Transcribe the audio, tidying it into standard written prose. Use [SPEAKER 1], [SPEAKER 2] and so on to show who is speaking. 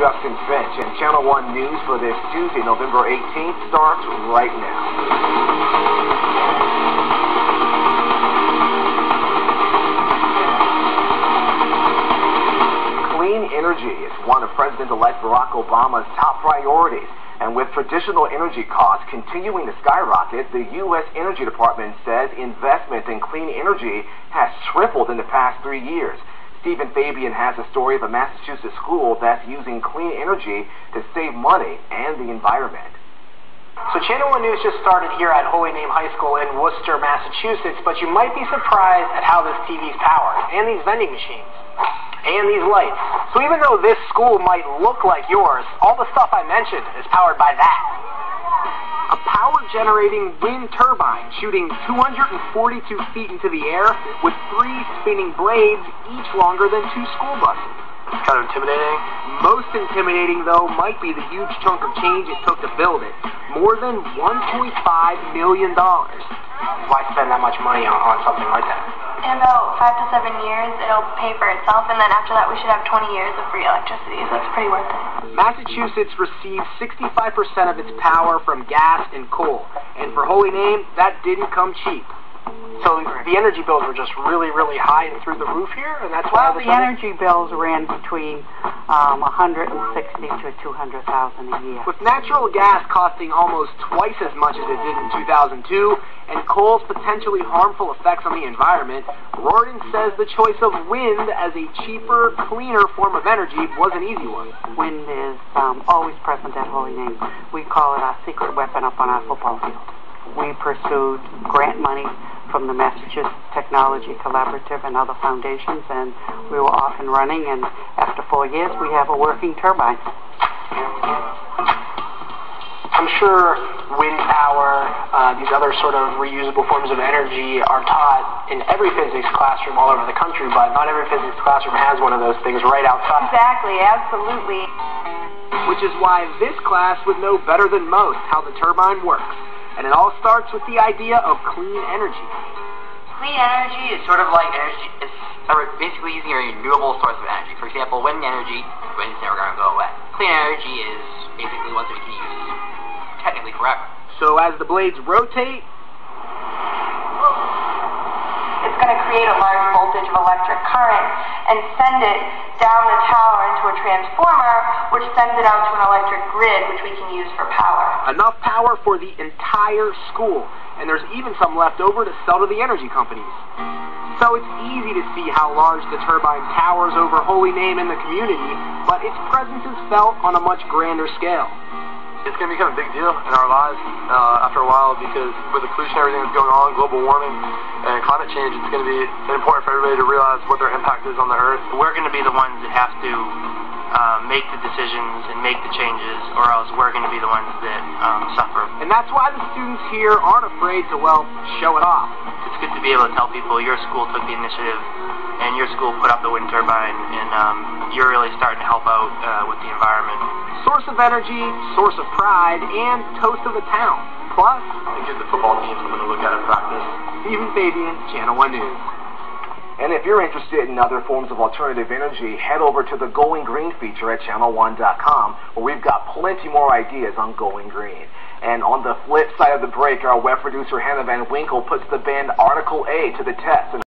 [SPEAKER 1] Justin Finch, and Channel 1 News for this Tuesday, November 18th, starts right now. Clean energy is one of President-elect Barack Obama's top priorities. And with traditional energy costs continuing to skyrocket, the U.S. Energy Department says investment in clean energy has tripled in the past 3 years. Stephen Fabian has a story of a Massachusetts school that's using clean energy to save money and the environment.
[SPEAKER 2] So Channel 1 News just started here at Holy Name High School in Worcester, Massachusetts, but you might be surprised at how this TV's powered, and these vending machines, and these lights. So even though this school might look like yours, all the stuff I mentioned is powered by that. A power-generating wind turbine shooting 242 feet into the air with 3 spinning blades, each longer than 2 school buses.
[SPEAKER 3] Kind of intimidating.
[SPEAKER 2] Most intimidating, though, might be the huge chunk of change it took to build it. More than $1.5 million. Why spend that much money on something like that?
[SPEAKER 4] In about 5 to 7 years, it'll pay for itself, and then after that we should have 20 years of free electricity, so it's pretty worth it.
[SPEAKER 2] Massachusetts receives 65% of its power from gas and coal, and for Holy Name, that didn't come cheap. So the energy bills were just really, really high and through the roof here, and that's why...
[SPEAKER 5] Well, the energy bills ran between $160,000 to $200,000 a year.
[SPEAKER 2] With natural gas costing almost twice as much as it did in 2002, and coal's potentially harmful effects on the environment, Rorton says the choice of wind as a cheaper, cleaner form of energy was an easy one.
[SPEAKER 5] Wind is always present at Holy Name. We call it our secret weapon up on our football field. We pursued grant money from the Massachusetts Technology Collaborative and other foundations, and we were off and running, and after 4 years we have a working turbine.
[SPEAKER 2] I'm sure wind power, these other sort of reusable forms of energy are taught in every physics classroom all over the country, but not every physics classroom has one of those things right outside.
[SPEAKER 4] Exactly, absolutely.
[SPEAKER 2] Which is why this class would know better than most how the turbine works. And it all starts with the idea of clean energy.
[SPEAKER 6] Clean energy is sort of like energy, it's basically using a renewable source of energy. For example, wind energy, wind is never going to go away. Clean energy is basically what we can use technically forever.
[SPEAKER 2] So as the blades rotate,
[SPEAKER 4] It's going to create a large voltage of electric current and send it down the tower into a transformer, which sends it out to an electric grid, which we can use for power.
[SPEAKER 2] enough power for the entire school, and there's even some left over to sell to the energy companies. So it's easy to see how large the turbine towers over Holy Name in the community, but its presence is felt on a much grander scale.
[SPEAKER 3] It's going to become a big deal in our lives after a while, because with the pollution, everything that's going on, global warming, and climate change, it's going to be important for everybody to realize what their impact is on the earth.
[SPEAKER 7] We're going to be the ones that have to make the decisions and make the changes, or else we're going to be the ones that suffer.
[SPEAKER 2] And that's why the students here aren't afraid to, well, show it off.
[SPEAKER 7] It's good to be able to tell people your school took the initiative, and your school put up the wind turbine, and you're really starting to help out with the environment.
[SPEAKER 2] Source of energy, source of pride, and toast of the town. Plus,
[SPEAKER 3] It gives the football team something to look at in practice.
[SPEAKER 2] Stephen Fabian, Channel 1 News.
[SPEAKER 1] And if you're interested in other forms of alternative energy, head over to the Going Green feature at channel1.com, where we've got plenty more ideas on going green. And on the flip side of the break, our web producer Hannah Van Winkle puts the band Article A to the test.